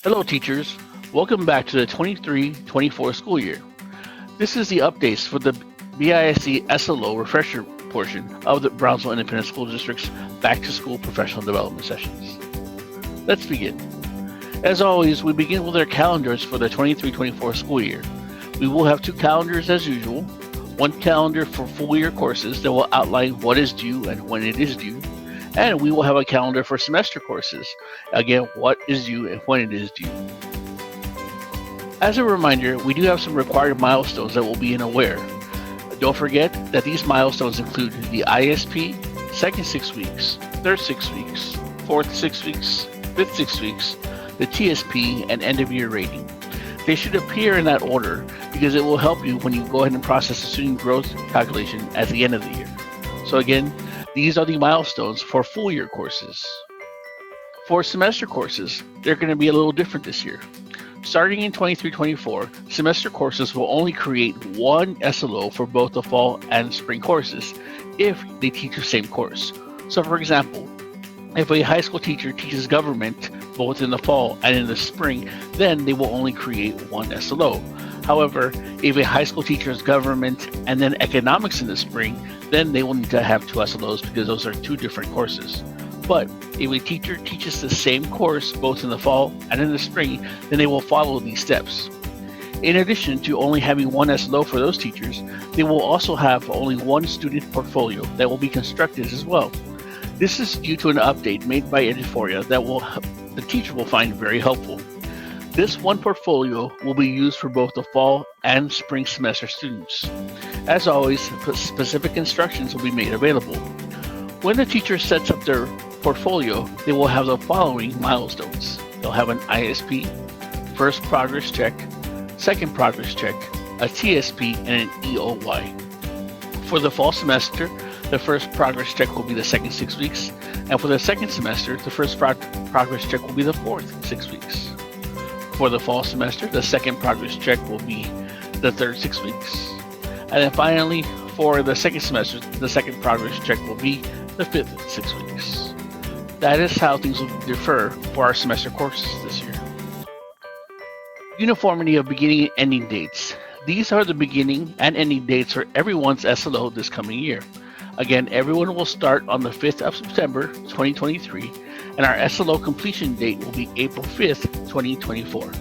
Hello, teachers. Welcome back to the 23-24 school year. This is the updates for the BISD SLO refresher portion of the Brownsville Independent School District's Back to School Professional Development Sessions. Let's begin. As always, we begin with our calendars for the 23-24 school year. We will have two calendars as usual, one calendar for full year courses that will outline what is due and when it is due, and we will have a calendar for semester courses, again, what is due and when it is due. As a reminder, we do have some required milestones that will be in Aware. Don't forget that these milestones include the ISP, second 6 weeks, third 6 weeks, fourth 6 weeks, fifth 6 weeks, the TSP, and end of year rating. They should appear in that order because it will help you when you go ahead and process the student growth calculation at the end of the year. So again, these are the milestones for full year courses. For semester courses, they're going to be a little different this year. Starting in 23-24, semester courses will only create one SLO for both the fall and spring courses if they teach the same course. So for example, if a high school teacher teaches government both in the fall and in the spring, then they will only create one SLO. However, if a high school teacher is government and then economics in the spring, then they will need to have two SLOs because those are two different courses. But if a teacher teaches the same course both in the fall and in the spring, then they will follow these steps. In addition to only having one SLO for those teachers, they will also have only one student portfolio that will be constructed as well. This is due to an update made by Eduphoria that the teacher will find very helpful. This one portfolio will be used for both the fall and spring semester students. As always, specific instructions will be made available. When the teacher sets up their portfolio, they will have the following milestones. They'll have an ISP, first progress check, second progress check, a TSP, and an EOY. For the fall semester, the first progress check will be the second 6 weeks, and for the second semester, the first progress check will be the fourth 6 weeks. For the fall semester, the second progress check will be the third 6 weeks. And then finally, for the second semester, the second progress check will be the fifth 6 weeks. That is how things will differ for our semester courses this year. Uniformity of beginning and ending dates. These are the beginning and ending dates for everyone's SLO this coming year. Again, everyone will start on the 5th of September, 2023, and our SLO completion date will be April 5th, 2024.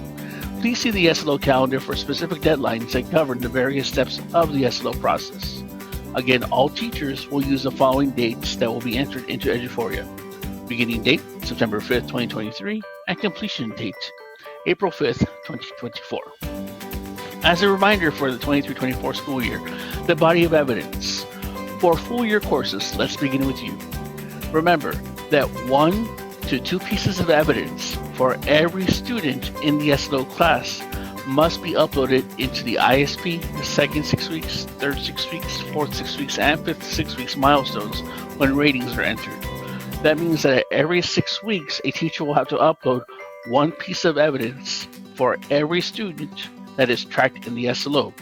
Please see the SLO calendar for specific deadlines that govern the various steps of the SLO process. Again, all teachers will use the following dates that will be entered into Eduphoria. Beginning date, September 5th, 2023, and completion date, April 5th, 2024. As a reminder for the 23-24 school year, the body of evidence. For full year courses, let's begin with you. Remember that 1 to 2 pieces of evidence for every student in the SLO class must be uploaded into the ISP, the second 6 weeks, third 6 weeks, fourth 6 weeks, and fifth 6 weeks milestones when ratings are entered. That means that every 6 weeks, a teacher will have to upload one piece of evidence for every student that is tracked in the SLO.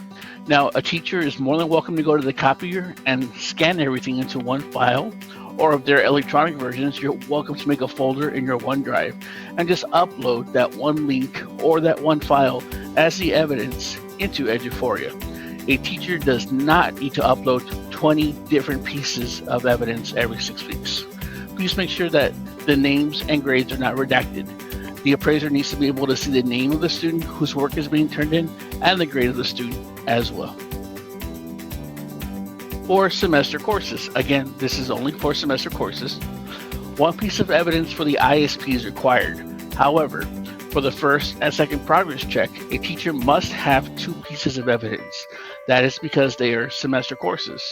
Now, a teacher is more than welcome to go to the copier and scan everything into one file, or if they're electronic versions, you're welcome to make a folder in your OneDrive and just upload that one link or that one file as the evidence into Eduphoria. A teacher does not need to upload 20 different pieces of evidence every 6 weeks. Please make sure that the names and grades are not redacted. The appraiser needs to be able to see the name of the student whose work is being turned in and the grade of the student as well. For semester courses, again, this is only for semester courses, one piece of evidence for the ISP is required. However, for the first and second progress check, a teacher must have 2 pieces of evidence. That is because they are semester courses.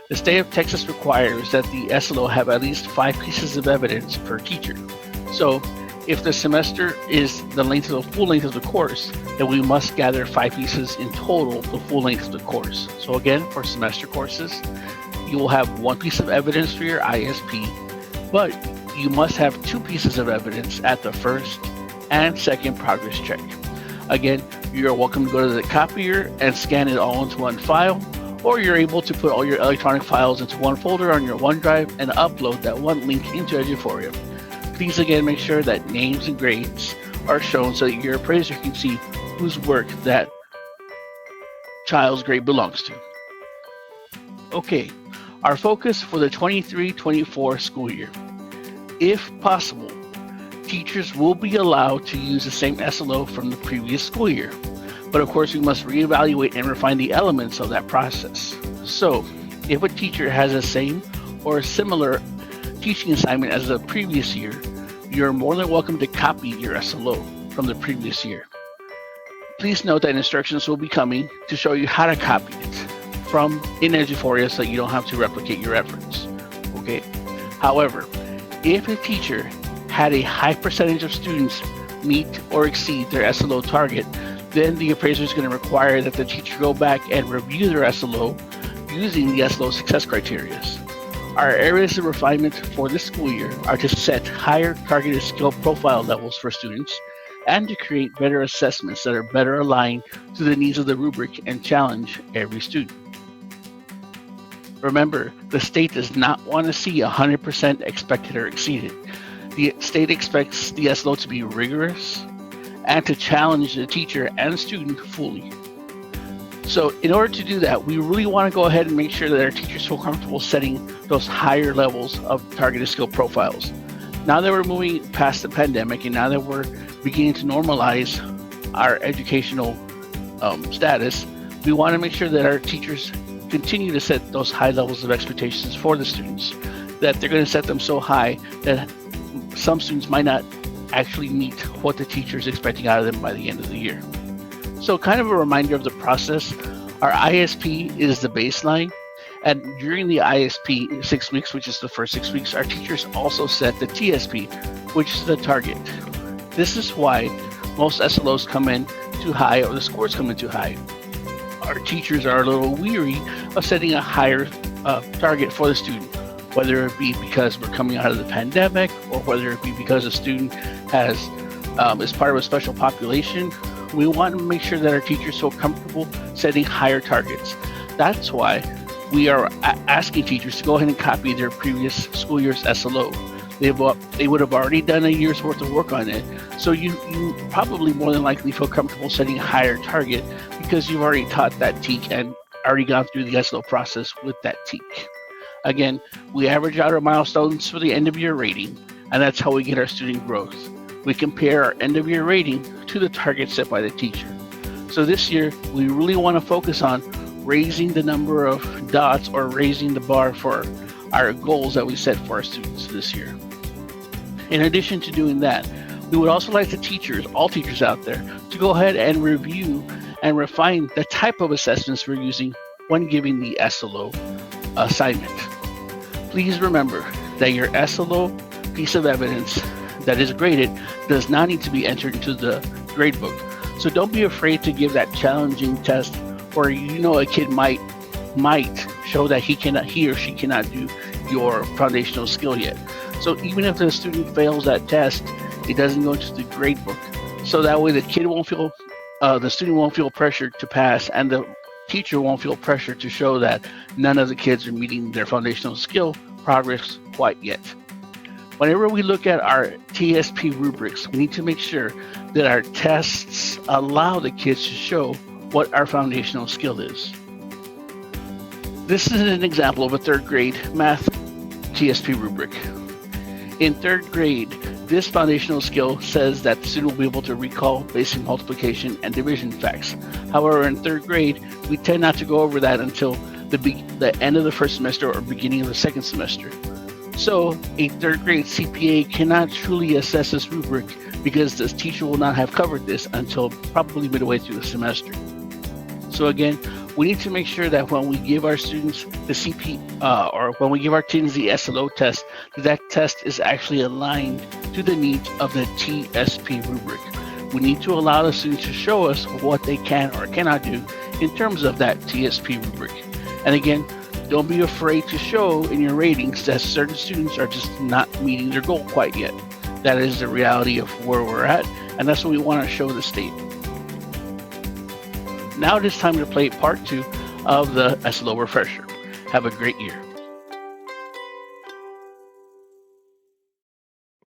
The state of Texas requires that the SLO have at least 5 pieces of evidence per teacher. So, if the semester is the full length of the course, then we must gather 5 pieces in total, the full length of the course. So again, for semester courses, you will have 1 piece of evidence for your ISP, but you must have 2 pieces of evidence at the first and second progress check. Again, you're welcome to go to the copier and scan it all into one file, or you're able to put all your electronic files into one folder on your OneDrive and upload that one link into Eduphoria. Please again make sure that names and grades are shown so that your appraiser can see whose work that child's grade belongs to. Okay, our focus for the 23-24 school year. If possible, teachers will be allowed to use the same SLO from the previous school year. But of course, we must reevaluate and refine the elements of that process. So, if a teacher has the same or a similar teaching assignment as the previous year, you're more than welcome to copy your SLO from the previous year. Please note that instructions will be coming to show you how to copy it from in Eduphoria so you don't have to replicate your efforts. Okay. However, if a teacher had a high percentage of students meet or exceed their SLO target, then the appraiser is going to require that the teacher go back and review their SLO using the SLO success criteria. Our areas of refinement for this school year are to set higher targeted skill profile levels for students and to create better assessments that are better aligned to the needs of the rubric and challenge every student. Remember, the state does not want to see 100% expected or exceeded. The state expects the SLO to be rigorous and to challenge the teacher and student fully. So in order to do that, we really want to go ahead and make sure that our teachers feel comfortable setting those higher levels of targeted skill profiles. Now that we're moving past the pandemic and now that we're beginning to normalize our educational status, we want to make sure that our teachers continue to set those high levels of expectations for the students, that they're going to set them so high that some students might not actually meet what the teacher is expecting out of them by the end of the year. So kind of a reminder of the process, our ISP is the baseline, and during the ISP 6 weeks, which is the first 6 weeks, our teachers also set the TSP, which is the target. This is why most SLOs come in too high or the scores come in too high. Our teachers are a little weary of setting a higher target for the student, whether it be because we're coming out of the pandemic or whether it be because a student is part of a special population. We want to make sure that our teachers feel comfortable setting higher targets. That's why we are asking teachers to go ahead and copy their previous school year's SLO. They would have already done a year's worth of work on it, so you probably more than likely feel comfortable setting a higher target because you've already taught that TEAK and already gone through the SLO process with that TEAK. Again, we average out our milestones for the end of year rating, and that's how we get our student growth. We compare our end of year rating to the target set by the teacher. So this year, we really want to focus on raising the number of dots or raising the bar for our goals that we set for our students this year. In addition to doing that, we would also like the teachers, all teachers out there, to go ahead and review and refine the type of assessments we're using when giving the SLO assignment. Please remember that your SLO piece of evidence that is graded does not need to be entered into the gradebook. So don't be afraid to give that challenging test where you know a kid might show that he or she cannot do your foundational skill yet. So even if the student fails that test, it doesn't go into the gradebook. So that way the student won't feel pressured to pass, and the teacher won't feel pressure to show that none of the kids are meeting their foundational skill progress quite yet. Whenever we look at our TSP rubrics, we need to make sure that our tests allow the kids to show what our foundational skill is. This is an example of a third grade math TSP rubric. In third grade, this foundational skill says that the student will be able to recall basic multiplication and division facts. However, in third grade, we tend not to go over that until the end of the first semester or beginning of the second semester. So a third grade CPA cannot truly assess this rubric because the teacher will not have covered this until probably midway through the semester. So again, we need to make sure that when we give our students the or when we give our teens the SLO test, that test is actually aligned to the needs of the TSP rubric. We need to allow the students to show us what they can or cannot do in terms of that TSP rubric. And again, don't be afraid to show in your ratings that certain students are just not meeting their goal quite yet. That is the reality of where we're at, and that's what we want to show the state. Now it is time to play part 2 of the SLO refresher. Have a great year.